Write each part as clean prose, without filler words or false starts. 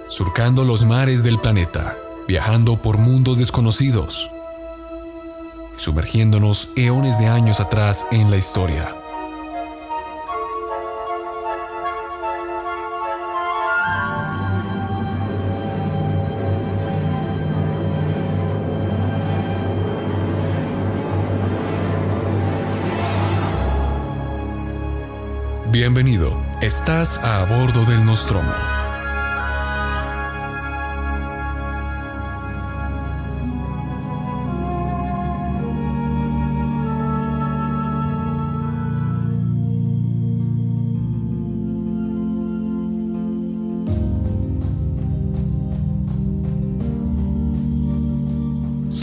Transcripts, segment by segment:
surcando los mares del planeta, viajando por mundos desconocidos, sumergiéndonos eones de años atrás en la historia. Bienvenido, estás a bordo del Nostromo.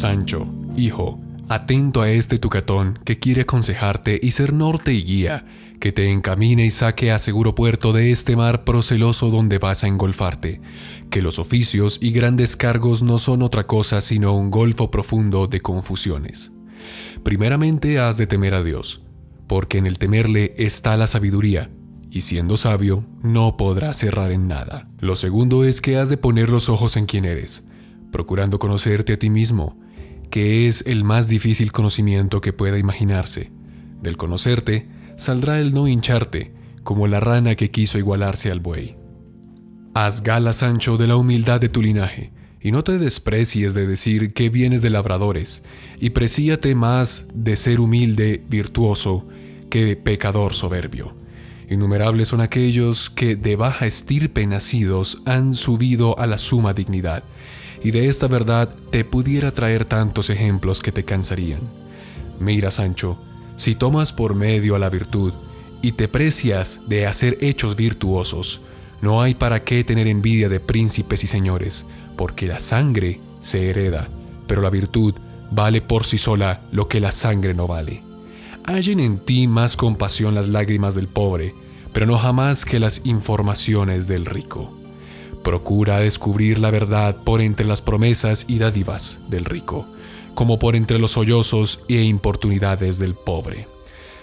Sancho, hijo, atento a este tucatón que quiere aconsejarte y ser norte y guía, que te encamine y saque a seguro puerto de este mar proceloso donde vas a engolfarte, que los oficios y grandes cargos no son otra cosa sino un golfo profundo de confusiones. Primeramente has de temer a Dios, porque en el temerle está la sabiduría, y siendo sabio no podrás errar en nada. Lo segundo es que has de poner los ojos en quién eres, procurando conocerte a ti mismo, que es el más difícil conocimiento que pueda imaginarse. Del conocerte saldrá el no hincharte, como la rana que quiso igualarse al buey. Haz gala, Sancho, de la humildad de tu linaje, y no te desprecies de decir que vienes de labradores, y presíate más de ser humilde, virtuoso, que pecador soberbio. Innumerables son aquellos que de baja estirpe nacidos han subido a la suma dignidad, y de esta verdad te pudiera traer tantos ejemplos que te cansarían. Mira, Sancho, si tomas por medio a la virtud y te precias de hacer hechos virtuosos, no hay para qué tener envidia de príncipes y señores, porque la sangre se hereda, pero la virtud vale por sí sola lo que la sangre no vale. Hallen en ti más compasión las lágrimas del pobre, pero no jamás que las informaciones del rico. Procura descubrir la verdad por entre las promesas y dádivas del rico, como por entre los sollozos e importunidades del pobre.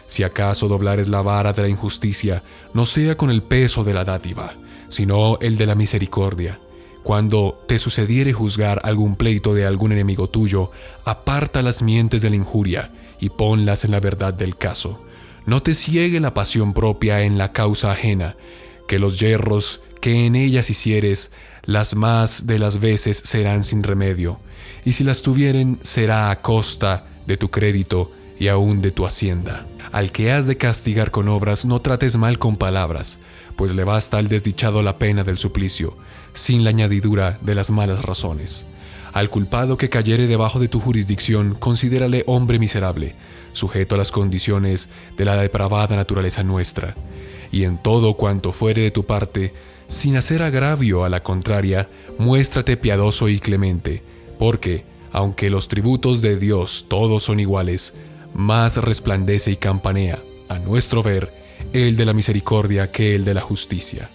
Si acaso doblares la vara de la injusticia, no sea con el peso de la dádiva, sino el de la misericordia. Cuando te sucediere juzgar algún pleito de algún enemigo tuyo, aparta las mientes de la injuria y ponlas en la verdad del caso. No te ciegue la pasión propia en la causa ajena, que los yerros que en ellas hicieres, las más de las veces serán sin remedio, y si las tuvieren, será a costa de tu crédito y aún de tu hacienda. Al que has de castigar con obras, no trates mal con palabras, pues le basta al desdichado la pena del suplicio, sin la añadidura de las malas razones. Al culpado que cayere debajo de tu jurisdicción, considérale hombre miserable, sujeto a las condiciones de la depravada naturaleza nuestra. Y en todo cuanto fuere de tu parte, sin hacer agravio a la contraria, muéstrate piadoso y clemente, porque, aunque los tributos de Dios todos son iguales, más resplandece y campanea, a nuestro ver, el de la misericordia que el de la justicia.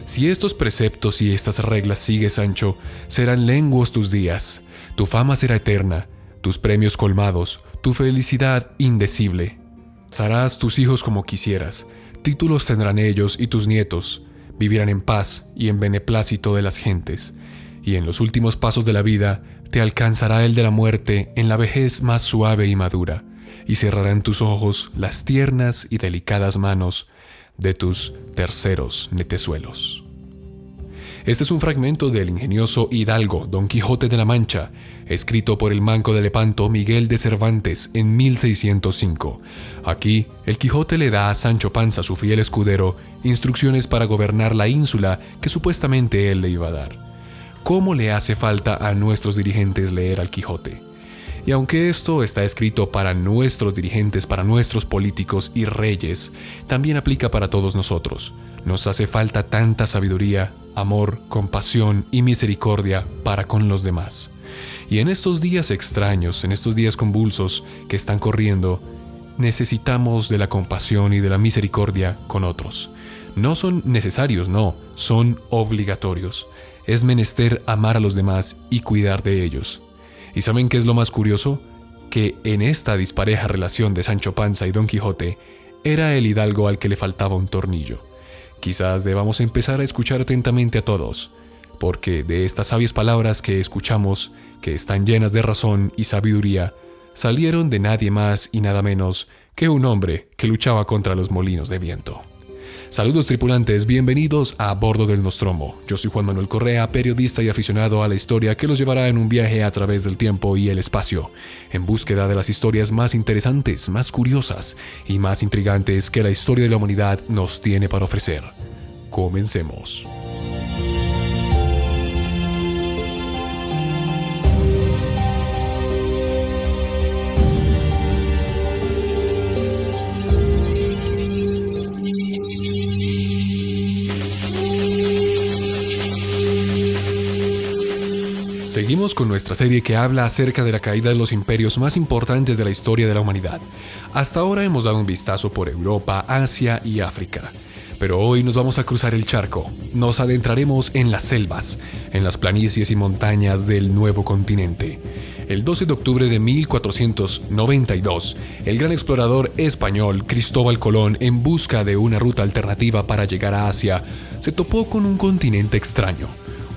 Si estos preceptos y estas reglas sigues, Sancho, serán lenguos tus días, tu fama será eterna, tus premios colmados, tu felicidad indecible. Harás tus hijos como quisieras, títulos tendrán ellos y tus nietos, vivirán en paz y en beneplácito de las gentes, y en los últimos pasos de la vida te alcanzará el de la muerte en la vejez más suave y madura, y cerrarán tus ojos las tiernas y delicadas manos de tus terceros netezuelos. Este es un fragmento del ingenioso hidalgo Don Quijote de la Mancha, escrito por el manco de Lepanto Miguel de Cervantes en 1605. Aquí, el Quijote le da a Sancho Panza, su fiel escudero, instrucciones para gobernar la ínsula que supuestamente él le iba a dar. ¿Cómo le hace falta a nuestros dirigentes leer al Quijote? Y aunque esto está escrito para nuestros dirigentes, para nuestros políticos y reyes, también aplica para todos nosotros. Nos hace falta tanta sabiduría, amor, compasión y misericordia para con los demás. Y en estos días extraños, en estos días convulsos que están corriendo, necesitamos de la compasión y de la misericordia con otros. No son necesarios, no, son obligatorios. Es menester amar a los demás y cuidar de ellos. ¿Y saben qué es lo más curioso? Que en esta dispareja relación de Sancho Panza y Don Quijote, era el hidalgo al que le faltaba un tornillo. Quizás debamos empezar a escuchar atentamente a todos, porque de estas sabias palabras que escuchamos, que están llenas de razón y sabiduría, salieron de nadie más y nada menos que un hombre que luchaba contra los molinos de viento. Saludos tripulantes, bienvenidos a bordo del Nostromo. Yo soy Juan Manuel Correa, periodista y aficionado a la historia que los llevará en un viaje a través del tiempo y el espacio, en búsqueda de las historias más interesantes, más curiosas y más intrigantes que la historia de la humanidad nos tiene para ofrecer. Comencemos. Seguimos con nuestra serie que habla acerca de la caída de los imperios más importantes de la historia de la humanidad. Hasta ahora hemos dado un vistazo por Europa, Asia y África. Pero hoy nos vamos a cruzar el charco. Nos adentraremos en las selvas, en las planicies y montañas del nuevo continente. El 12 de octubre de 1492, el gran explorador español Cristóbal Colón, en busca de una ruta alternativa para llegar a Asia, se topó con un continente extraño.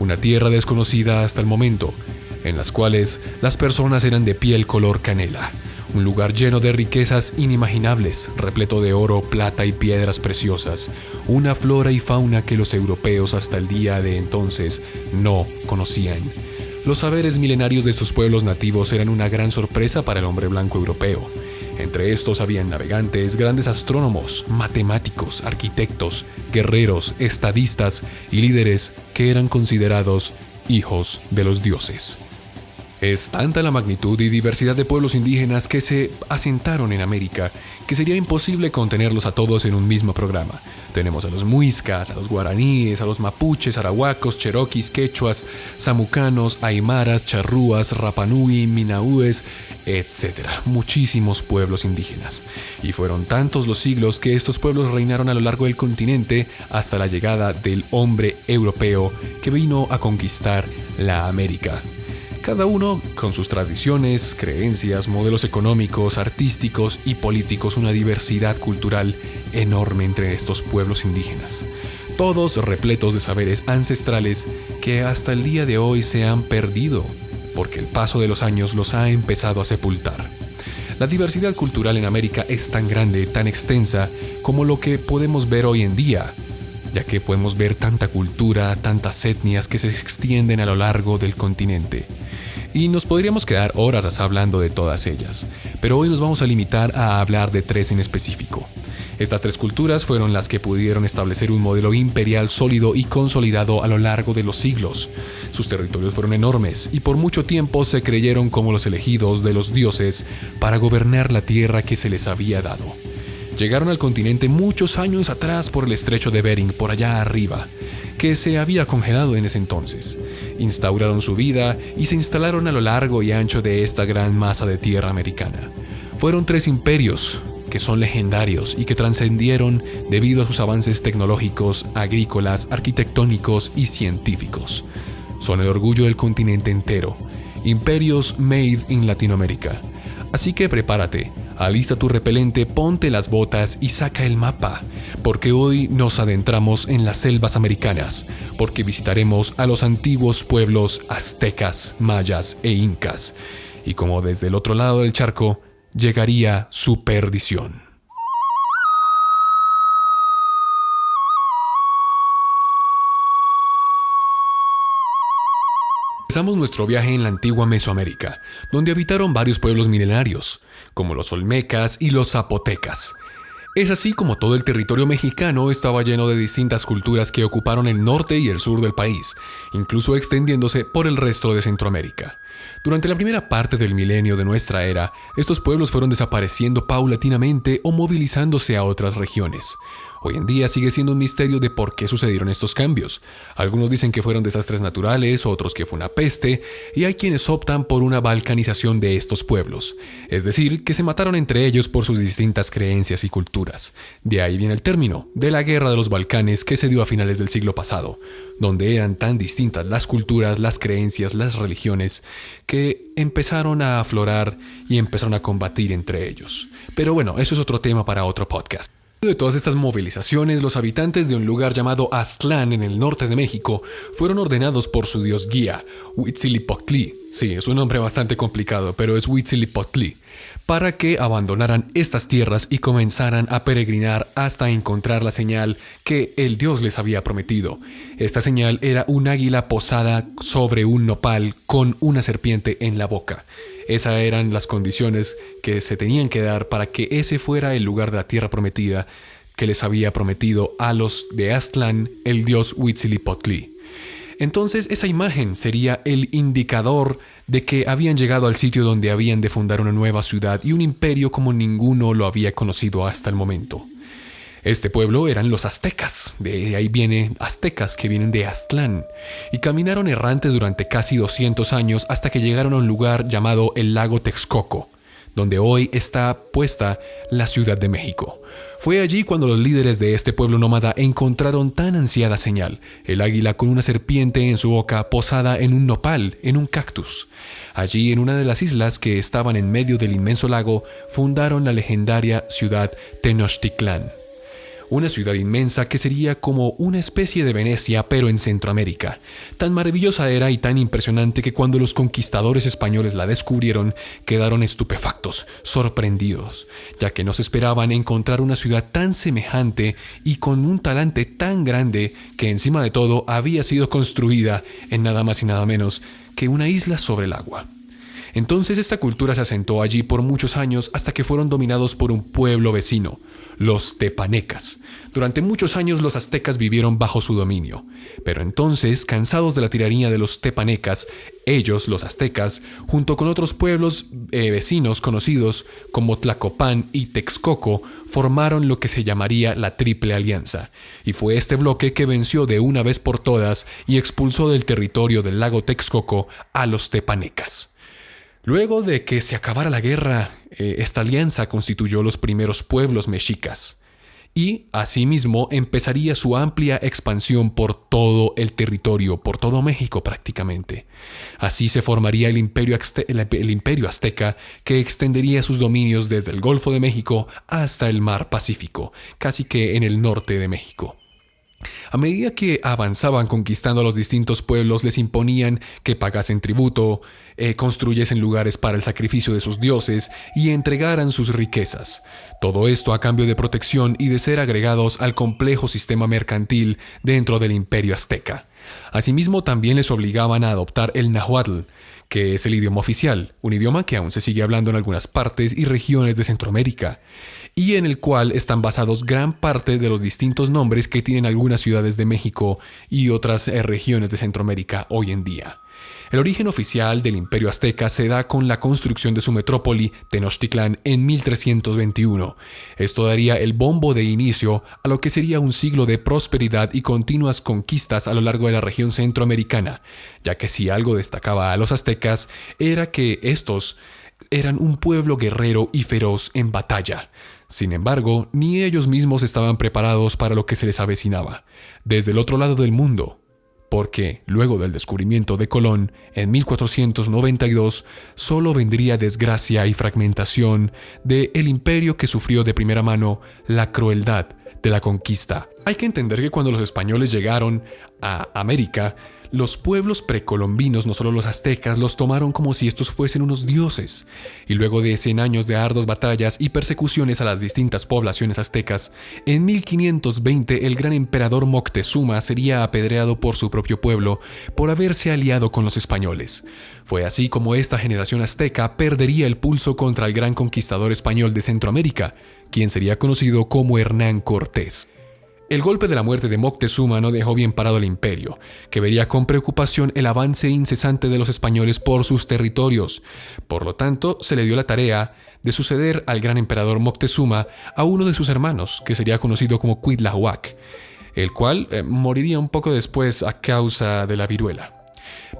Una tierra desconocida hasta el momento, en las cuales las personas eran de piel color canela, un lugar lleno de riquezas inimaginables, repleto de oro, plata y piedras preciosas, una flora y fauna que los europeos hasta el día de entonces no conocían. Los saberes milenarios de estos pueblos nativos eran una gran sorpresa para el hombre blanco europeo. Entre estos habían navegantes, grandes astrónomos, matemáticos, arquitectos, guerreros, estadistas y líderes que eran considerados hijos de los dioses. Es tanta la magnitud y diversidad de pueblos indígenas que se asentaron en América que sería imposible contenerlos a todos en un mismo programa. Tenemos a los muiscas, a los guaraníes, a los mapuches, arahuacos, cheroquis, quechuas, samucanos, aymaras, charrúas, rapanui, minaúes, etc. Muchísimos pueblos indígenas. Y fueron tantos los siglos que estos pueblos reinaron a lo largo del continente hasta la llegada del hombre europeo que vino a conquistar la América. Cada uno con sus tradiciones, creencias, modelos económicos, artísticos y políticos, una diversidad cultural enorme entre estos pueblos indígenas. Todos repletos de saberes ancestrales que hasta el día de hoy se han perdido, porque el paso de los años los ha empezado a sepultar. La diversidad cultural en América es tan grande, tan extensa, como lo que podemos ver hoy en día, ya que podemos ver tanta cultura, tantas etnias que se extienden a lo largo del continente. Y nos podríamos quedar horas hablando de todas ellas, pero hoy nos vamos a limitar a hablar de tres en específico. Estas tres culturas fueron las que pudieron establecer un modelo imperial sólido y consolidado a lo largo de los siglos. Sus territorios fueron enormes y por mucho tiempo se creyeron como los elegidos de los dioses para gobernar la tierra que se les había dado. Llegaron al continente muchos años atrás por el estrecho de Bering, por allá arriba, que se había congelado en ese entonces. Instauraron su vida y se instalaron a lo largo y ancho de esta gran masa de tierra americana. Fueron tres imperios que son legendarios y que trascendieron debido a sus avances tecnológicos, agrícolas, arquitectónicos y científicos. Son el orgullo del continente entero. Imperios made in Latinoamérica. Así que prepárate, alista tu repelente, ponte las botas y saca el mapa, porque hoy nos adentramos en las selvas americanas, porque visitaremos a los antiguos pueblos aztecas, mayas e incas, y como desde el otro lado del charco llegaría su perdición. Empezamos nuestro viaje en la antigua Mesoamérica, donde habitaron varios pueblos milenarios, como los olmecas y los zapotecas. Es así como todo el territorio mexicano estaba lleno de distintas culturas que ocuparon el norte y el sur del país, incluso extendiéndose por el resto de Centroamérica. Durante la primera parte del milenio de nuestra era, estos pueblos fueron desapareciendo paulatinamente o movilizándose a otras regiones. Hoy en día sigue siendo un misterio de por qué sucedieron estos cambios. Algunos dicen que fueron desastres naturales, otros que fue una peste, y hay quienes optan por una balcanización de estos pueblos, es decir, que se mataron entre ellos por sus distintas creencias y culturas. De ahí viene el término, de la Guerra de los Balcanes que se dio a finales del siglo pasado, donde eran tan distintas las culturas, las creencias, las religiones, que empezaron a aflorar y empezaron a combatir entre ellos. Pero bueno, eso es otro tema para otro podcast. De todas estas movilizaciones, los habitantes de un lugar llamado Aztlán en el norte de México fueron ordenados por su dios guía, Huitzilopochtli. Sí, es un nombre bastante complicado, pero es Huitzilopochtli, para que abandonaran estas tierras y comenzaran a peregrinar hasta encontrar la señal que el dios les había prometido. Esta señal era un águila posada sobre un nopal con una serpiente en la boca. Esas eran las condiciones que se tenían que dar para que ese fuera el lugar de la tierra prometida que les había prometido a los de Aztlán el dios Huitzilopochtli. Entonces esa imagen sería el indicador de que habían llegado al sitio donde habían de fundar una nueva ciudad y un imperio como ninguno lo había conocido hasta el momento. Este pueblo eran los aztecas, de ahí vienen aztecas que vienen de Aztlán, y caminaron errantes durante casi 200 años hasta que llegaron a un lugar llamado el lago Texcoco, donde hoy está puesta la Ciudad de México. Fue allí cuando los líderes de este pueblo nómada encontraron tan ansiada señal, el águila con una serpiente en su boca posada en un nopal, en un cactus. Allí, en una de las islas que estaban en medio del inmenso lago, fundaron la legendaria ciudad Tenochtitlán. Una ciudad inmensa que sería como una especie de Venecia, pero en Centroamérica. Tan maravillosa era y tan impresionante que cuando los conquistadores españoles la descubrieron, quedaron estupefactos, sorprendidos, ya que no se esperaban encontrar una ciudad tan semejante y con un talante tan grande que encima de todo había sido construida en nada más y nada menos que una isla sobre el agua. Entonces esta cultura se asentó allí por muchos años hasta que fueron dominados por un pueblo vecino, los tepanecas. Durante muchos años los aztecas vivieron bajo su dominio, pero entonces, cansados de la tiranía de los tepanecas, ellos, los aztecas, junto con otros pueblos vecinos conocidos como Tlacopan y Texcoco, formaron lo que se llamaría la Triple Alianza, y fue este bloque que venció de una vez por todas y expulsó del territorio del lago Texcoco a los tepanecas. Luego de que se acabara la guerra, esta alianza constituyó los primeros pueblos mexicas y, asimismo, empezaría su amplia expansión por todo el territorio, por todo México prácticamente. Así se formaría el imperio azteca, que extendería sus dominios desde el Golfo de México hasta el Mar Pacífico, casi que en el norte de México. A medida que avanzaban conquistando a los distintos pueblos, les imponían que pagasen tributo, construyesen lugares para el sacrificio de sus dioses y entregaran sus riquezas. Todo esto a cambio de protección y de ser agregados al complejo sistema mercantil dentro del imperio azteca. Asimismo, también les obligaban a adoptar el náhuatl, que es el idioma oficial, un idioma que aún se sigue hablando en algunas partes y regiones de Centroamérica, y en el cual están basados gran parte de los distintos nombres que tienen algunas ciudades de México y otras regiones de Centroamérica hoy en día. El origen oficial del Imperio Azteca se da con la construcción de su metrópoli, Tenochtitlán, en 1321. Esto daría el bombo de inicio a lo que sería un siglo de prosperidad y continuas conquistas a lo largo de la región centroamericana, ya que si algo destacaba a los aztecas era que estos eran un pueblo guerrero y feroz en batalla. Sin embargo, ni ellos mismos estaban preparados para lo que se les avecinaba desde el otro lado del mundo, porque luego del descubrimiento de Colón en 1492 solo vendría desgracia y fragmentación del imperio que sufrió de primera mano la crueldad de la conquista. Hay que entender que cuando los españoles llegaron a América, los pueblos precolombinos, no solo los aztecas, los tomaron como si estos fuesen unos dioses. Y luego de 100 años de arduas batallas y persecuciones a las distintas poblaciones aztecas, en 1520 el gran emperador Moctezuma sería apedreado por su propio pueblo por haberse aliado con los españoles. Fue así como esta generación azteca perdería el pulso contra el gran conquistador español de Centroamérica, quien sería conocido como Hernán Cortés. El golpe de la muerte de Moctezuma no dejó bien parado el imperio, que vería con preocupación el avance incesante de los españoles por sus territorios. Por lo tanto, se le dio la tarea de suceder al gran emperador Moctezuma a uno de sus hermanos, que sería conocido como Cuitláhuac, el cual moriría un poco después a causa de la viruela.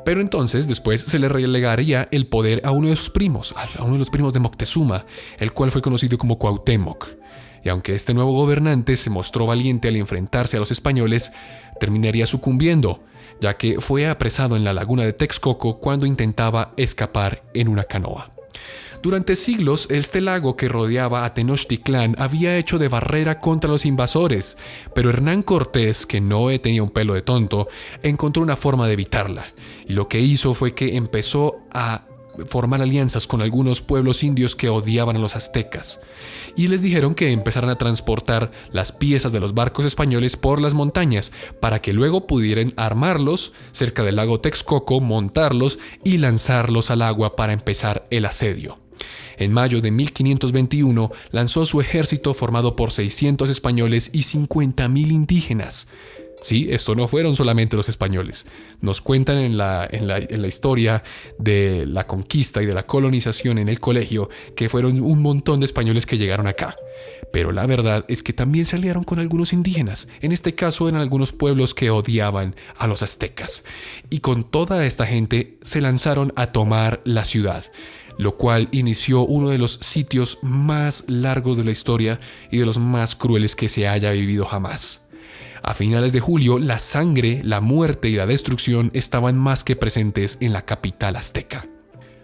Pero entonces después se le relegaría el poder a uno de sus primos, a uno de los primos de Moctezuma, el cual fue conocido como Cuauhtémoc. Y aunque este nuevo gobernante se mostró valiente al enfrentarse a los españoles, terminaría sucumbiendo, ya que fue apresado en la laguna de Texcoco cuando intentaba escapar en una canoa. Durante siglos, este lago que rodeaba a Tenochtitlán había hecho de barrera contra los invasores, pero Hernán Cortés, que no tenía un pelo de tonto, encontró una forma de evitarla, y lo que hizo fue que empezó a formar alianzas con algunos pueblos indios que odiaban a los aztecas, y les dijeron que empezaran a transportar las piezas de los barcos españoles por las montañas para que luego pudieran armarlos cerca del lago Texcoco, montarlos y lanzarlos al agua para empezar el asedio. En mayo de 1521 lanzó su ejército formado por 600 españoles y 50,000 indígenas. Sí, esto no fueron solamente los españoles. Nos cuentan en la historia de la conquista y de la colonización en el colegio que fueron un montón de españoles que llegaron acá. Pero la verdad es que también se aliaron con algunos indígenas, en este caso en algunos pueblos que odiaban a los aztecas. Y con toda esta gente se lanzaron a tomar la ciudad, lo cual inició uno de los sitios más largos de la historia y de los más crueles que se haya vivido jamás. A finales de julio, la sangre, la muerte y la destrucción estaban más que presentes en la capital azteca.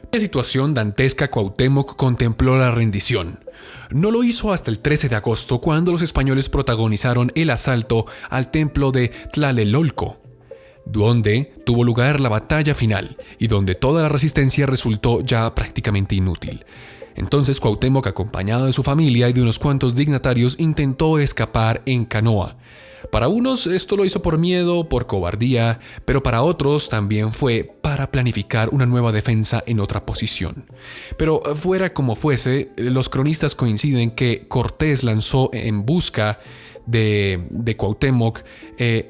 En la situación dantesca, Cuauhtémoc contempló la rendición. No lo hizo hasta el 13 de agosto, cuando los españoles protagonizaron el asalto al templo de Tlalelolco, donde tuvo lugar la batalla final y donde toda la resistencia resultó ya prácticamente inútil. Entonces Cuauhtémoc, acompañado de su familia y de unos cuantos dignatarios, intentó escapar en canoa. Para unos esto lo hizo por miedo, por cobardía, pero para otros también fue para planificar una nueva defensa en otra posición. Pero fuera como fuese, los cronistas coinciden que Cortés lanzó en busca de Cuauhtémoc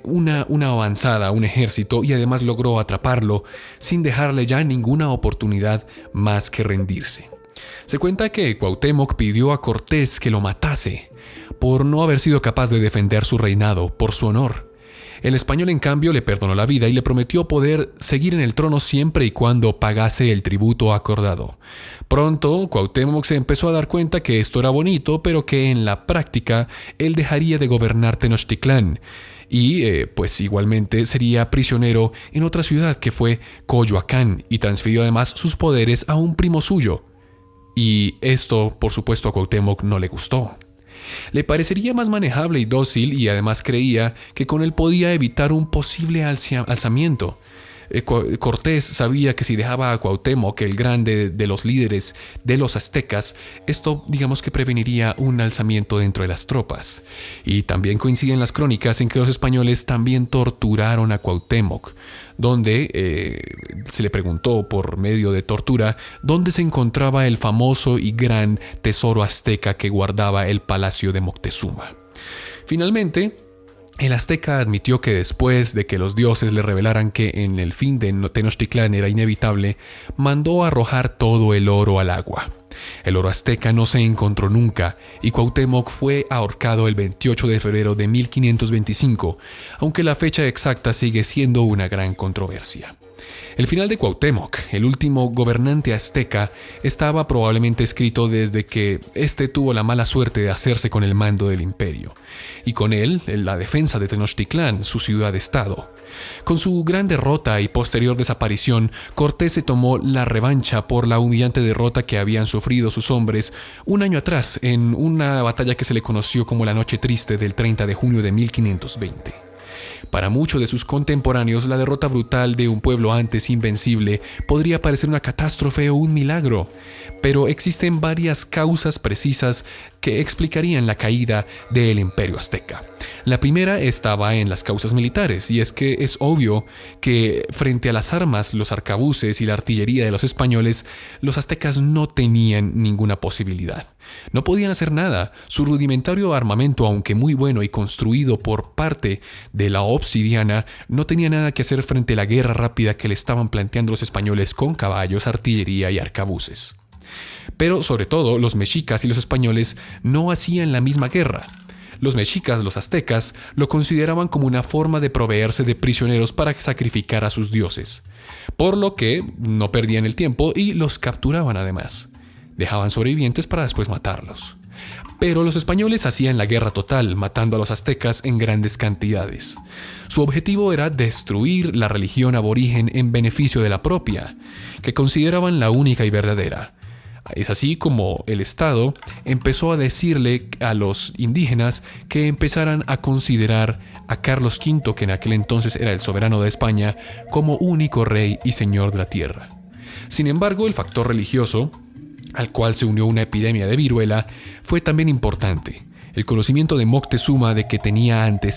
una avanzada, un ejército, y además logró atraparlo sin dejarle ya ninguna oportunidad más que rendirse. Se cuenta que Cuauhtémoc pidió a Cortés que lo matase por no haber sido capaz de defender su reinado por su honor. El español, en cambio, le perdonó la vida y le prometió poder seguir en el trono siempre y cuando pagase el tributo acordado. Pronto, Cuauhtémoc se empezó a dar cuenta que esto era bonito, pero que en la práctica él dejaría de gobernar Tenochtitlán y pues igualmente sería prisionero en otra ciudad que fue Coyoacán, y transfirió además sus poderes a un primo suyo. Y esto, por supuesto, a Cuauhtémoc no le gustó. Le parecería más manejable y dócil, y además creía que con él podía evitar un posible alzamiento. Cortés sabía que si dejaba a Cuauhtémoc, el grande de los líderes de los aztecas, esto digamos que preveniría un alzamiento dentro de las tropas. Y también coinciden las crónicas en que los españoles también torturaron a Cuauhtémoc, donde se le preguntó por medio de tortura dónde se encontraba el famoso y gran tesoro azteca que guardaba el palacio de Moctezuma. Finalmente, el azteca admitió que después de que los dioses le revelaran que en el fin de Tenochtitlán era inevitable, mandó arrojar todo el oro al agua. El oro azteca no se encontró nunca, y Cuauhtémoc fue ahorcado el 28 de febrero de 1525, aunque la fecha exacta sigue siendo una gran controversia. El final de Cuauhtémoc, el último gobernante azteca, estaba probablemente escrito desde que éste tuvo la mala suerte de hacerse con el mando del imperio, y con él la defensa de Tenochtitlán, su ciudad-estado. Con su gran derrota y posterior desaparición, Cortés se tomó la revancha por la humillante derrota que habían sufrido sus hombres un año atrás en una batalla que se le conoció como la Noche Triste del 30 de junio de 1520. Para muchos de sus contemporáneos, la derrota brutal de un pueblo antes invencible podría parecer una catástrofe o un milagro, pero existen varias causas precisas que explicarían la caída del imperio azteca. La primera estaba en las causas militares, y es que es obvio que frente a las armas, los arcabuces y la artillería de los españoles, los aztecas no tenían ninguna posibilidad. No podían hacer nada. Su rudimentario armamento, aunque muy bueno y construido por parte de la obsidiana, no tenía nada que hacer frente a la guerra rápida que le estaban planteando los españoles con caballos, artillería y arcabuces. Pero sobre todo, los mexicas y los españoles no hacían la misma guerra. Los mexicas, los aztecas, lo consideraban como una forma de proveerse de prisioneros para sacrificar a sus dioses, por lo que no perdían el tiempo y los capturaban además. Dejaban sobrevivientes para después matarlos. Pero los españoles hacían la guerra total, matando a los aztecas en grandes cantidades. Su objetivo era destruir la religión aborigen en beneficio de la propia, que consideraban la única y verdadera. Es así como el Estado empezó a decirle a los indígenas que empezaran a considerar a Carlos V, que en aquel entonces era el soberano de España, como único rey y señor de la tierra. Sin embargo, el factor religioso, al cual se unió una epidemia de viruela, fue también importante. El conocimiento de Moctezuma de que tenía ante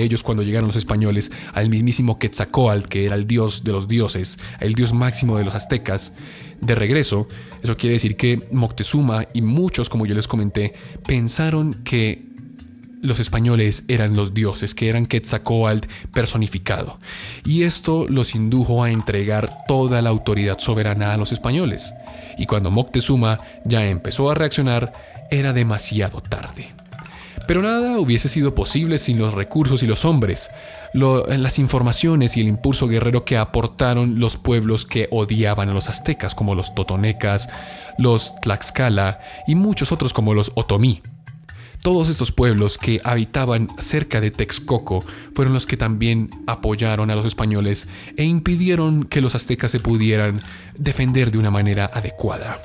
ellos cuando llegaron los españoles, al mismísimo Quetzalcóatl, que era el dios de los dioses, el dios máximo de los aztecas, de regreso. Eso quiere decir que Moctezuma y muchos, como yo les comenté, pensaron que los españoles eran los dioses, que eran Quetzalcóatl personificado. Y esto los indujo a entregar toda la autoridad soberana a los españoles. Y cuando Moctezuma ya empezó a reaccionar, era demasiado tarde. Pero nada hubiese sido posible sin los recursos y los hombres, las informaciones y el impulso guerrero que aportaron los pueblos que odiaban a los aztecas, como los totonecas, los tlaxcala y muchos otros como los otomí. Todos estos pueblos que habitaban cerca de Texcoco fueron los que también apoyaron a los españoles e impidieron que los aztecas se pudieran defender de una manera adecuada.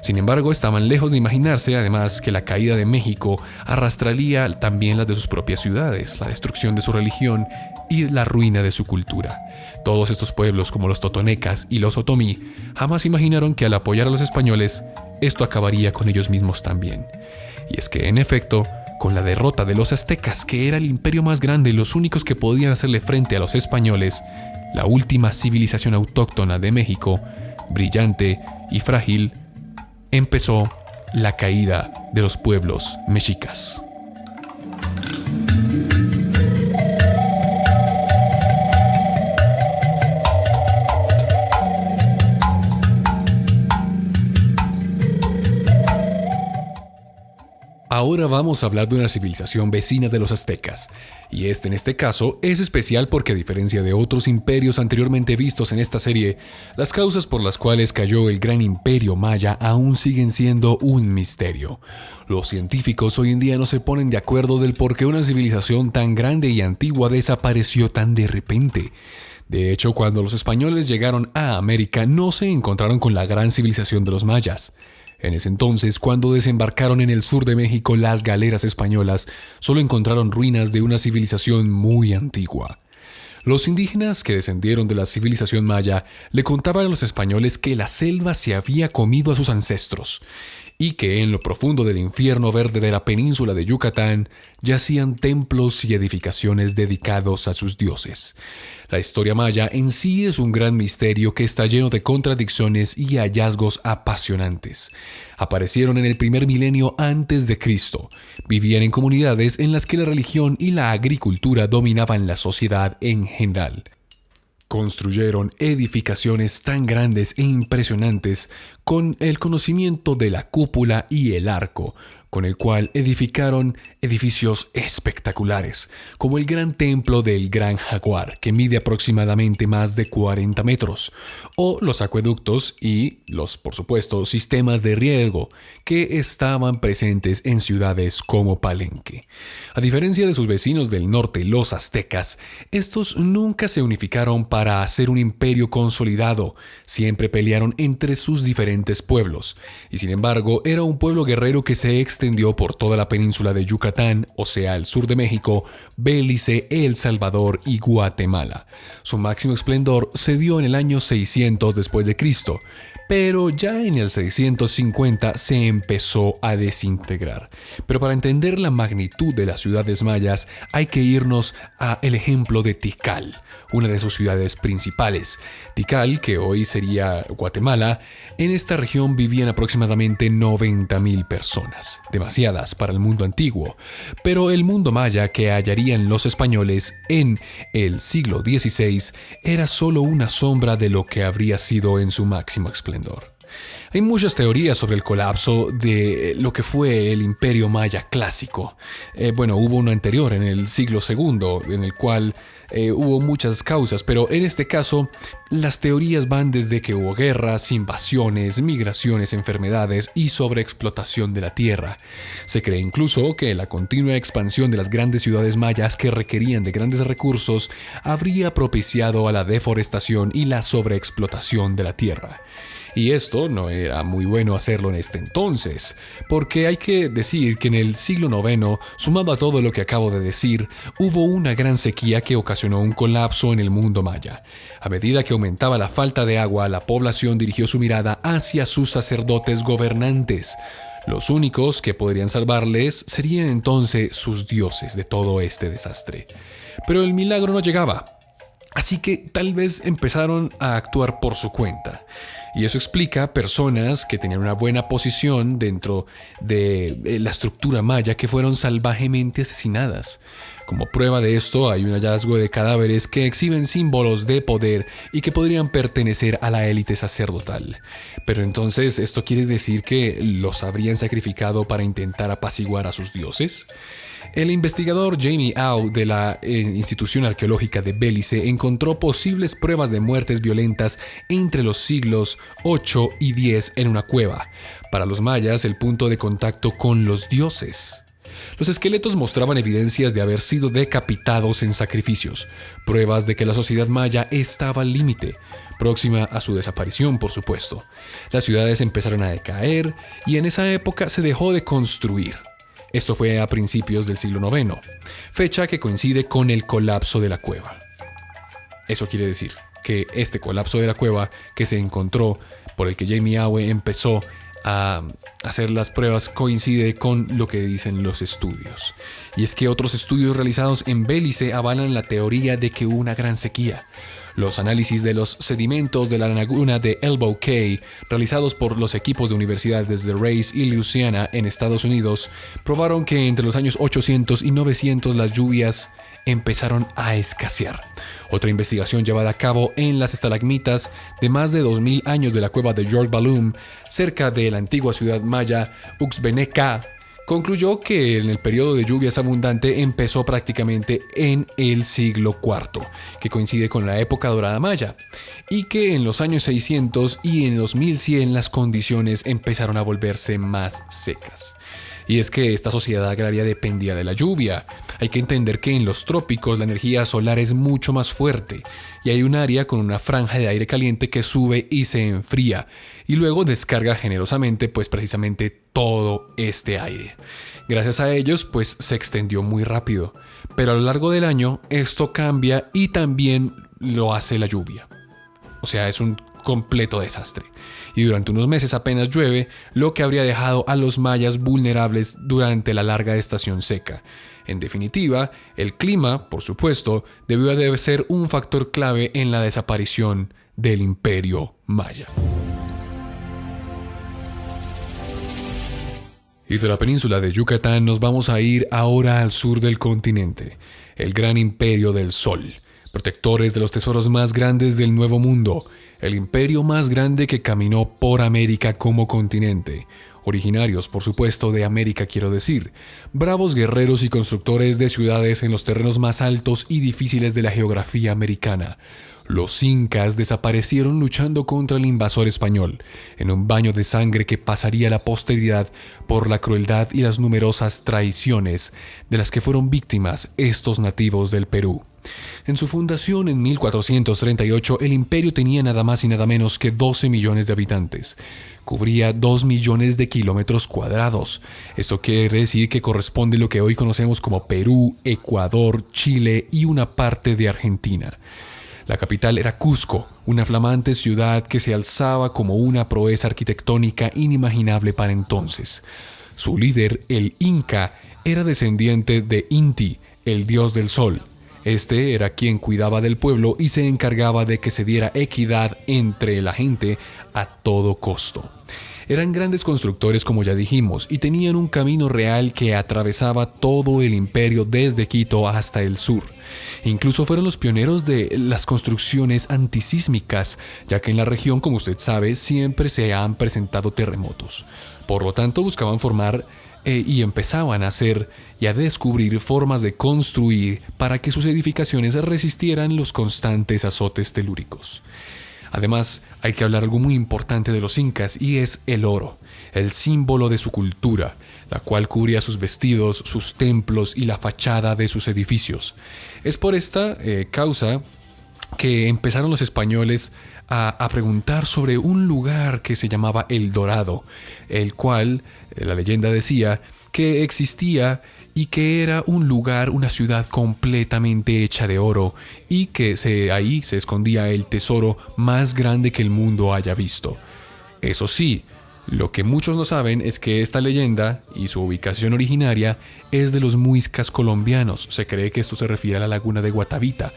Sin embargo, estaban lejos de imaginarse, además, que la caída de México arrastraría también las de sus propias ciudades, la destrucción de su religión y la ruina de su cultura. Todos estos pueblos, como los totonecas y los otomí, jamás imaginaron que al apoyar a los españoles, esto acabaría con ellos mismos también. Y es que, en efecto, con la derrota de los aztecas, que era el imperio más grande y los únicos que podían hacerle frente a los españoles, la última civilización autóctona de México, brillante y frágil, empezó la caída de los pueblos mexicas. Ahora vamos a hablar de una civilización vecina de los aztecas, y en este caso es especial porque a diferencia de otros imperios anteriormente vistos en esta serie, las causas por las cuales cayó el gran imperio maya aún siguen siendo un misterio. Los científicos hoy en día no se ponen de acuerdo del por qué una civilización tan grande y antigua desapareció tan de repente. De hecho, cuando los españoles llegaron a América no se encontraron con la gran civilización de los mayas. En ese entonces, cuando desembarcaron en el sur de México las galeras españolas, solo encontraron ruinas de una civilización muy antigua. Los indígenas que descendieron de la civilización maya le contaban a los españoles que la selva se había comido a sus ancestros y que en lo profundo del infierno verde de la península de Yucatán yacían templos y edificaciones dedicados a sus dioses. La historia maya en sí es un gran misterio que está lleno de contradicciones y hallazgos apasionantes. Aparecieron en el primer milenio antes de Cristo. Vivían en comunidades en las que la religión y la agricultura dominaban la sociedad en general. Construyeron edificaciones tan grandes e impresionantes con el conocimiento de la cúpula y el arco, con el cual edificaron edificios espectaculares, como el gran templo del Gran Jaguar, que mide aproximadamente más de 40 metros, o los acueductos y los, por supuesto, sistemas de riego que estaban presentes en ciudades como Palenque. A diferencia de sus vecinos del norte, los aztecas, estos nunca se unificaron para hacer un imperio consolidado, siempre pelearon entre sus diferentes pueblos, y sin embargo era un pueblo guerrero que se extendió por toda la península de Yucatán, o sea, el sur de México, Belice, El Salvador y Guatemala. Su máximo esplendor se dio en el año 600 después de Cristo, pero ya en el 650 se empezó a desintegrar. Pero para entender la magnitud de las ciudades mayas hay que irnos al ejemplo de Tikal, una de sus ciudades principales. Tikal, que hoy sería Guatemala, en esta región vivían aproximadamente 90,000 personas, demasiadas para el mundo antiguo, pero el mundo maya que hallarían los españoles en el siglo XVI era solo una sombra de lo que habría sido en su máximo esplendor. Hay muchas teorías sobre el colapso de lo que fue el Imperio Maya clásico. Hubo uno anterior en el siglo II, en el cual hubo muchas causas, pero en este caso las teorías van desde que hubo guerras, invasiones, migraciones, enfermedades y sobreexplotación de la tierra. Se cree incluso que la continua expansión de las grandes ciudades mayas que requerían de grandes recursos habría propiciado a la deforestación y la sobreexplotación de la tierra. Y esto no era muy bueno hacerlo en este entonces, porque hay que decir que en el siglo IX, sumado a todo lo que acabo de decir, hubo una gran sequía que ocasionó un colapso en el mundo maya. A medida que aumentaba la falta de agua, la población dirigió su mirada hacia sus sacerdotes gobernantes. Los únicos que podrían salvarles serían entonces sus dioses de todo este desastre. Pero el milagro no llegaba. Así que tal vez empezaron a actuar por su cuenta. Y eso explica personas que tenían una buena posición dentro de la estructura maya que fueron salvajemente asesinadas. Como prueba de esto, hay un hallazgo de cadáveres que exhiben símbolos de poder y que podrían pertenecer a la élite sacerdotal. Pero entonces, ¿esto quiere decir que los habrían sacrificado para intentar apaciguar a sus dioses? El investigador Jamie Au de la Institución Arqueológica de Belice encontró posibles pruebas de muertes violentas entre los siglos 8 y 10 en una cueva. Para los mayas, el punto de contacto con los dioses. Los esqueletos mostraban evidencias de haber sido decapitados en sacrificios, pruebas de que la sociedad maya estaba al límite, próxima a su desaparición, por supuesto. Las ciudades empezaron a decaer y en esa época se dejó de construir. Esto fue a principios del siglo IX, fecha que coincide con el colapso de la cueva. Eso quiere decir que este colapso de la cueva que se encontró, por el que Jamie Awe empezó a hacer las pruebas, coincide con lo que dicen los estudios. Y es que otros estudios realizados en Belice avalan la teoría de que hubo una gran sequía. Los análisis de los sedimentos de la laguna de Elbow Cay, realizados por los equipos de universidades de Rice y Louisiana en Estados Unidos, probaron que entre los años 800 y 900 las lluvias empezaron a escasear. Otra investigación llevada a cabo en las estalagmitas de más de 2000 años de la cueva de York Balloon, cerca de la antigua ciudad maya Uxbeneca, concluyó que en el periodo de lluvias abundante empezó prácticamente en el siglo IV, que coincide con la época dorada maya, y que en los años 600 y en los 1100 las condiciones empezaron a volverse más secas. Y es que esta sociedad agraria dependía de la lluvia. Hay que entender que en los trópicos la energía solar es mucho más fuerte y hay un área con una franja de aire caliente que sube y se enfría y luego descarga generosamente precisamente todo este aire. Gracias a ellos se extendió muy rápido, pero a lo largo del año esto cambia y también lo hace la lluvia. O sea, es un completo desastre. Y durante unos meses apenas llueve, lo que habría dejado a los mayas vulnerables durante la larga estación seca. En definitiva, el clima, por supuesto, debió de ser un factor clave en la desaparición del Imperio Maya. Y de la península de Yucatán nos vamos a ir ahora al sur del continente, el gran Imperio del Sol, protectores de los tesoros más grandes del Nuevo Mundo, el imperio más grande que caminó por América como continente. Originarios, por supuesto, de América quiero decir, bravos guerreros y constructores de ciudades en los terrenos más altos y difíciles de la geografía americana. Los incas desaparecieron luchando contra el invasor español, en un baño de sangre que pasaría a la posteridad por la crueldad y las numerosas traiciones de las que fueron víctimas estos nativos del Perú. En su fundación en 1438, el imperio tenía nada más y nada menos que 12 millones de habitantes. Cubría 2 millones de kilómetros cuadrados. Esto quiere decir que corresponde a lo que hoy conocemos como Perú, Ecuador, Chile y una parte de Argentina. La capital era Cusco, una flamante ciudad que se alzaba como una proeza arquitectónica inimaginable para entonces. Su líder, el Inca, era descendiente de Inti, el dios del sol. Este era quien cuidaba del pueblo y se encargaba de que se diera equidad entre la gente a todo costo. Eran grandes constructores, como ya dijimos, y tenían un camino real que atravesaba todo el imperio desde Quito hasta el sur. Incluso fueron los pioneros de las construcciones antisísmicas, ya que en la región, como usted sabe, siempre se han presentado terremotos. Por lo tanto, buscaban formar y empezaban a hacer y a descubrir formas de construir para que sus edificaciones resistieran los constantes azotes telúricos. Además, hay que hablar algo muy importante de los incas, y es el oro, el símbolo de su cultura, la cual cubría sus vestidos, sus templos y la fachada de sus edificios. Es por esta causa que empezaron los españoles a preguntar sobre un lugar que se llamaba El Dorado, el cual la leyenda decía que existía y que era un lugar, una ciudad completamente hecha de oro, y que ahí se escondía el tesoro más grande que el mundo haya visto. Eso sí, lo que muchos no saben es que esta leyenda y su ubicación originaria es de los muiscas colombianos. Se cree que esto se refiere a la laguna de Guatavita,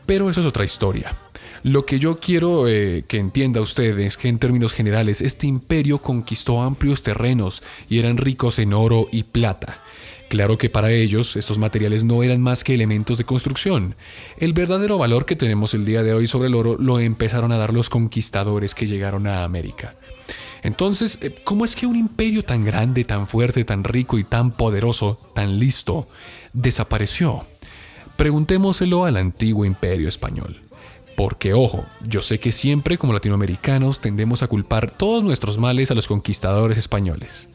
pero eso es otra historia. Lo que yo quiero que entienda usted es que en términos generales este imperio conquistó amplios terrenos y eran ricos en oro y plata. Claro que para ellos estos materiales no eran más que elementos de construcción. El verdadero valor que tenemos el día de hoy sobre el oro lo empezaron a dar los conquistadores que llegaron a América. Entonces, ¿cómo es que un imperio tan grande, tan fuerte, tan rico y tan poderoso, tan listo, desapareció? Preguntémoselo al antiguo imperio español. Porque, ojo, yo sé que siempre como latinoamericanos tendemos a culpar todos nuestros males a los conquistadores españoles.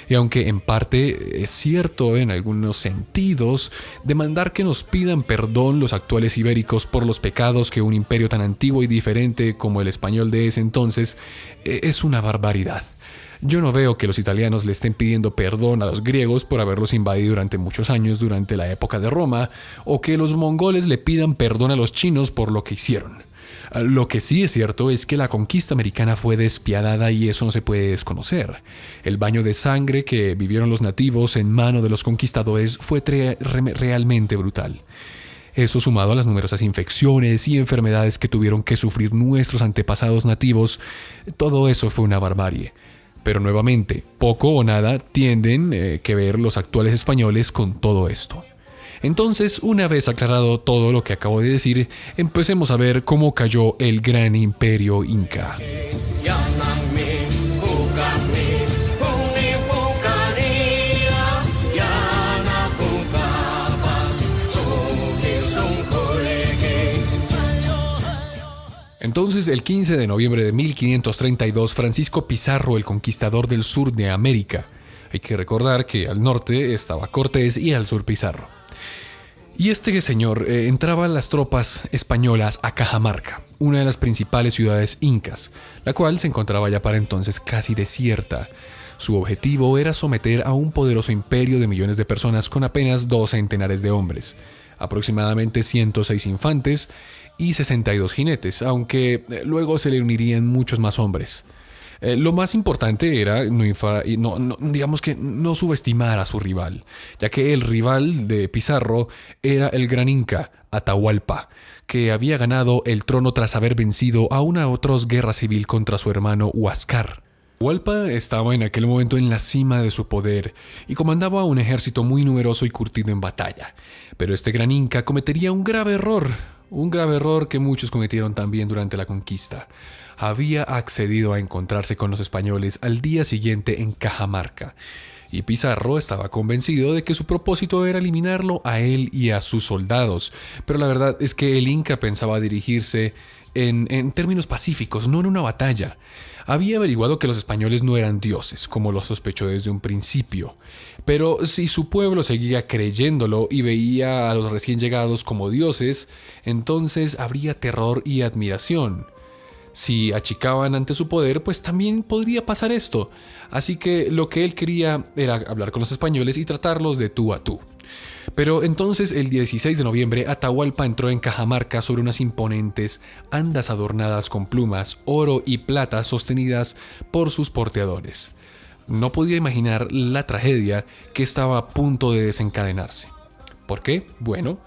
Y aunque en parte es cierto en algunos sentidos, demandar que nos pidan perdón los actuales ibéricos por los pecados que un imperio tan antiguo y diferente como el español de ese entonces es una barbaridad. Yo no veo que los italianos le estén pidiendo perdón a los griegos por haberlos invadido durante muchos años durante la época de Roma, o que los mongoles le pidan perdón a los chinos por lo que hicieron. Lo que sí es cierto es que la conquista americana fue despiadada y eso no se puede desconocer. El baño de sangre que vivieron los nativos en mano de los conquistadores fue realmente brutal. Eso sumado a las numerosas infecciones y enfermedades que tuvieron que sufrir nuestros antepasados nativos, todo eso fue una barbarie. Pero nuevamente, poco o nada tienden que ver los actuales españoles con todo esto. Entonces, una vez aclarado todo lo que acabo de decir, empecemos a ver cómo cayó el gran imperio inca. Entonces, el 15 de noviembre de 1532, Francisco Pizarro, el conquistador del sur de América. Hay que recordar que al norte estaba Cortés y al sur Pizarro. Y este señor entraba las tropas españolas a Cajamarca, una de las principales ciudades incas, la cual se encontraba ya para entonces casi desierta. Su objetivo era someter a un poderoso imperio de millones de personas con apenas 2 centenares de hombres, aproximadamente 106 infantes y 62 jinetes, aunque luego se le unirían muchos más hombres. Lo más importante era no subestimar a su rival, ya que el rival de Pizarro era el gran inca Atahualpa, que había ganado el trono tras haber vencido a una atroz guerra civil contra su hermano Huáscar. Atahualpa estaba en aquel momento en la cima de su poder y comandaba un ejército muy numeroso y curtido en batalla, pero este gran inca cometería un grave error que muchos cometieron también durante la conquista. Había accedido a encontrarse con los españoles al día siguiente en Cajamarca, y Pizarro estaba convencido de que su propósito era eliminarlo a él y a sus soldados, pero la verdad es que el inca pensaba dirigirse en términos pacíficos, no en una batalla. Había averiguado que los españoles no eran dioses, como lo sospechó desde un principio. Pero si su pueblo seguía creyéndolo y veía a los recién llegados como dioses, entonces habría terror y admiración. Si achicaban ante su poder, pues también podría pasar esto. Así que lo que él quería era hablar con los españoles y tratarlos de tú a tú. Pero entonces el 16 de noviembre Atahualpa entró en Cajamarca sobre unas imponentes andas adornadas con plumas, oro y plata sostenidas por sus porteadores. No podía imaginar la tragedia que estaba a punto de desencadenarse. ¿Por qué? Bueno,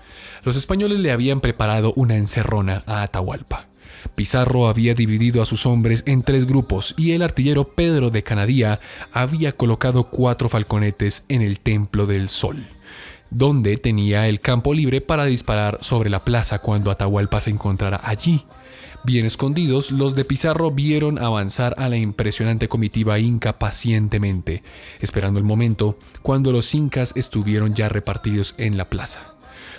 los españoles le habían preparado una encerrona a Atahualpa. Pizarro había dividido a sus hombres en 3 grupos y el artillero Pedro de Canadía había colocado 4 falconetes en el Templo del Sol, donde tenía el campo libre para disparar sobre la plaza cuando Atahualpa se encontrara allí. Bien escondidos, los de Pizarro vieron avanzar a la impresionante comitiva inca pacientemente, esperando el momento cuando los incas estuvieron ya repartidos en la plaza.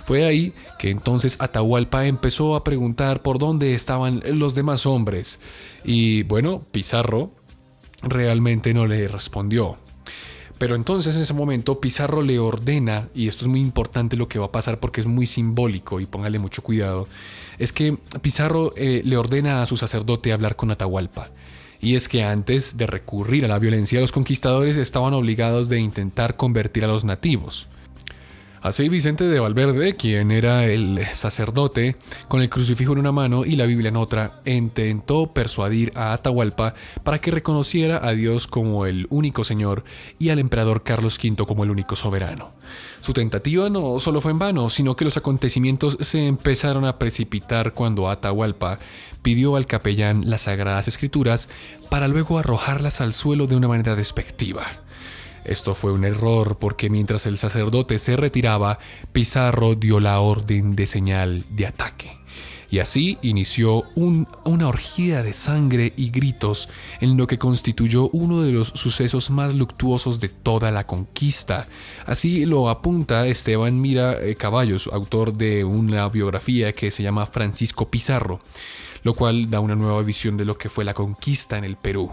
Fue ahí que entonces Atahualpa empezó a preguntar por dónde estaban los demás hombres, y bueno, Pizarro realmente no le respondió. Pero entonces en ese momento Pizarro le ordena, y esto es muy importante lo que va a pasar porque es muy simbólico y póngale mucho cuidado, es que Pizarro le ordena a su sacerdote hablar con Atahualpa. Y es que antes de recurrir a la violencia, los conquistadores estaban obligados de intentar convertir a los nativos. Así Vicente de Valverde, quien era el sacerdote, con el crucifijo en una mano y la Biblia en otra, intentó persuadir a Atahualpa para que reconociera a Dios como el único Señor y al emperador Carlos V como el único soberano. Su tentativa no solo fue en vano, sino que los acontecimientos se empezaron a precipitar cuando Atahualpa pidió al capellán las Sagradas Escrituras para luego arrojarlas al suelo de una manera despectiva. Esto fue un error porque mientras el sacerdote se retiraba, Pizarro dio la orden de señal de ataque. Y así inició una orgía de sangre y gritos en lo que constituyó uno de los sucesos más luctuosos de toda la conquista. Así lo apunta Esteban Mira Caballos, autor de una biografía que se llama Francisco Pizarro, lo cual da una nueva visión de lo que fue la conquista en el Perú.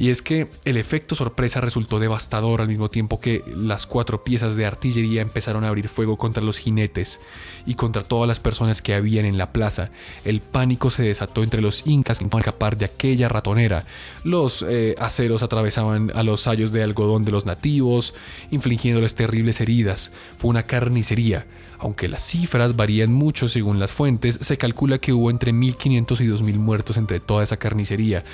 Y es que el efecto sorpresa resultó devastador al mismo tiempo que las 4 piezas de artillería empezaron a abrir fuego contra los jinetes y contra todas las personas que habían en la plaza. El pánico se desató entre los incas que intentaban escapar de aquella ratonera. Los aceros atravesaban a los sayos de algodón de los nativos, infligiéndoles terribles heridas. Fue una carnicería. Aunque las cifras varían mucho según las fuentes, se calcula que hubo entre 1.500 y 2.000 muertos entre toda esa carnicería,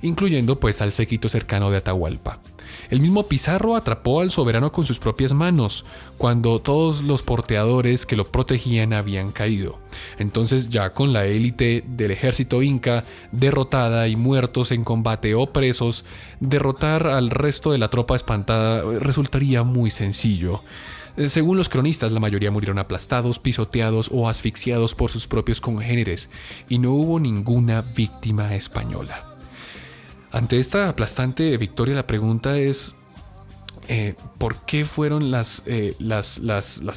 incluyendo pues al séquito cercano de Atahualpa. El mismo Pizarro atrapó al soberano con sus propias manos, cuando todos los porteadores que lo protegían habían caído. Entonces, ya con la élite del ejército inca derrotada y muertos en combate o presos, derrotar al resto de la tropa espantada resultaría muy sencillo. Según los cronistas, la mayoría murieron aplastados, pisoteados o asfixiados por sus propios congéneres, y no hubo ninguna víctima española. Ante esta aplastante victoria, la pregunta es ¿por qué fueron las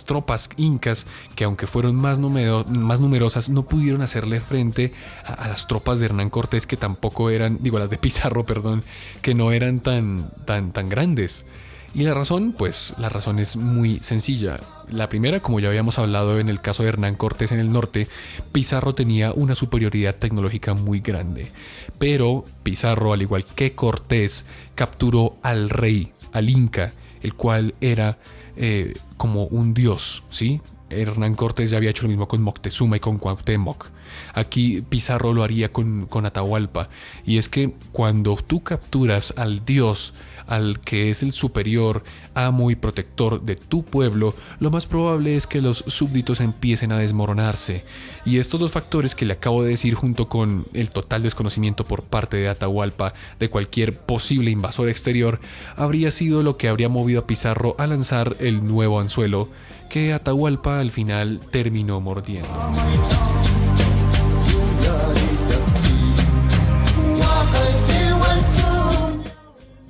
tropas incas, que aunque fueron más numerosas, no pudieron hacerle frente a las tropas de Hernán Cortés, que tampoco eran, las de Pizarro, perdón, que no eran tan grandes? Y la razón es muy sencilla. La primera, como ya habíamos hablado en el caso de Hernán Cortés en el norte, Pizarro tenía una superioridad tecnológica muy grande. Pero Pizarro, al igual que Cortés, capturó al rey, al Inca, el cual era como un dios, ¿sí? Hernán Cortés ya había hecho lo mismo con Moctezuma y con Cuauhtémoc. Aquí Pizarro lo haría con Atahualpa. Y es que cuando tú capturas al dios, al que es el superior, amo y protector de tu pueblo, lo más probable es que los súbditos empiecen a desmoronarse. Y estos 2 factores que le acabo de decir, junto con el total desconocimiento por parte de Atahualpa de cualquier posible invasor exterior, habría sido lo que habría movido a Pizarro a lanzar el nuevo anzuelo que Atahualpa al final terminó mordiendo.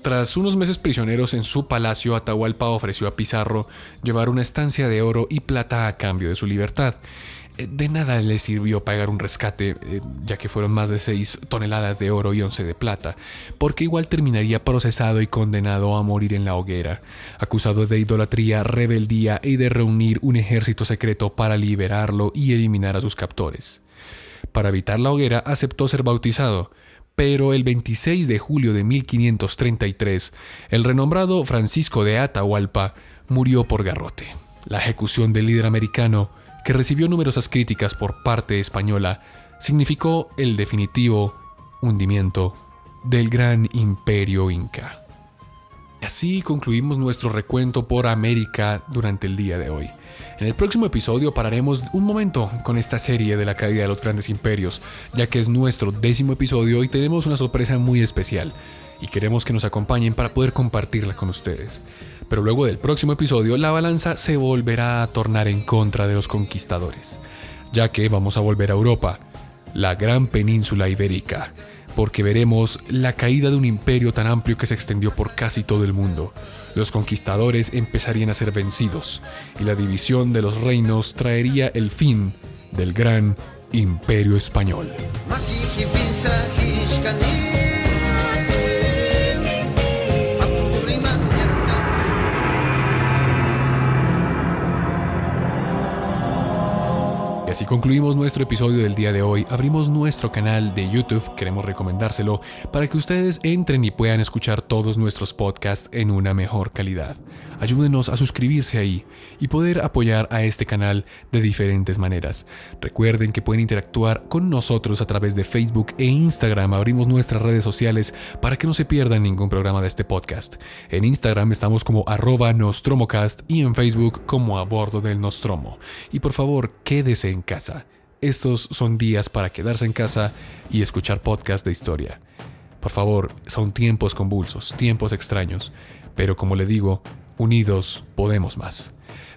Tras unos meses prisioneros en su palacio, Atahualpa ofreció a Pizarro llevar una estancia de oro y plata a cambio de su libertad. De nada le sirvió pagar un rescate, ya que fueron más de 6 toneladas de oro y 11 de plata, porque igual terminaría procesado y condenado a morir en la hoguera, acusado de idolatría, rebeldía y de reunir un ejército secreto para liberarlo y eliminar a sus captores. Para evitar la hoguera, aceptó ser bautizado, pero el 26 de julio de 1533, el renombrado Francisco de Atahualpa murió por garrote. La ejecución del líder americano, que recibió numerosas críticas por parte española, significó el definitivo hundimiento del gran imperio inca. Así concluimos nuestro recuento por América durante el día de hoy. En el próximo episodio pararemos un momento con esta serie de la caída de los grandes imperios, ya que es nuestro 10º episodio y tenemos una sorpresa muy especial y queremos que nos acompañen para poder compartirla con ustedes. Pero luego del próximo episodio la balanza se volverá a tornar en contra de los conquistadores, ya que vamos a volver a Europa, la gran península ibérica, porque veremos la caída de un imperio tan amplio que se extendió por casi todo el mundo. Los conquistadores empezarían a ser vencidos y la división de los reinos traería el fin del gran imperio español. Así concluimos nuestro episodio del día de hoy. Abrimos nuestro canal de YouTube, queremos recomendárselo para que ustedes entren y puedan escuchar todos nuestros podcasts en una mejor calidad. Ayúdenos a suscribirse ahí y poder apoyar a este canal de diferentes maneras. Recuerden que pueden interactuar con nosotros a través de Facebook e Instagram. Abrimos nuestras redes sociales para que no se pierdan ningún programa de este podcast. En Instagram estamos como @nostromocast y en Facebook como A Bordo del Nostromo. Y por favor, quédese en casa. Estos son días para quedarse en casa y escuchar podcasts de historia. Por favor, son tiempos convulsos, tiempos extraños, pero como le digo, unidos podemos más.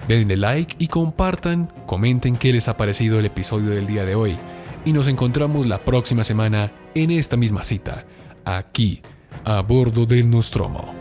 Denle like y compartan, comenten qué les ha parecido el episodio del día de hoy y nos encontramos la próxima semana en esta misma cita, aquí, a bordo del Nostromo.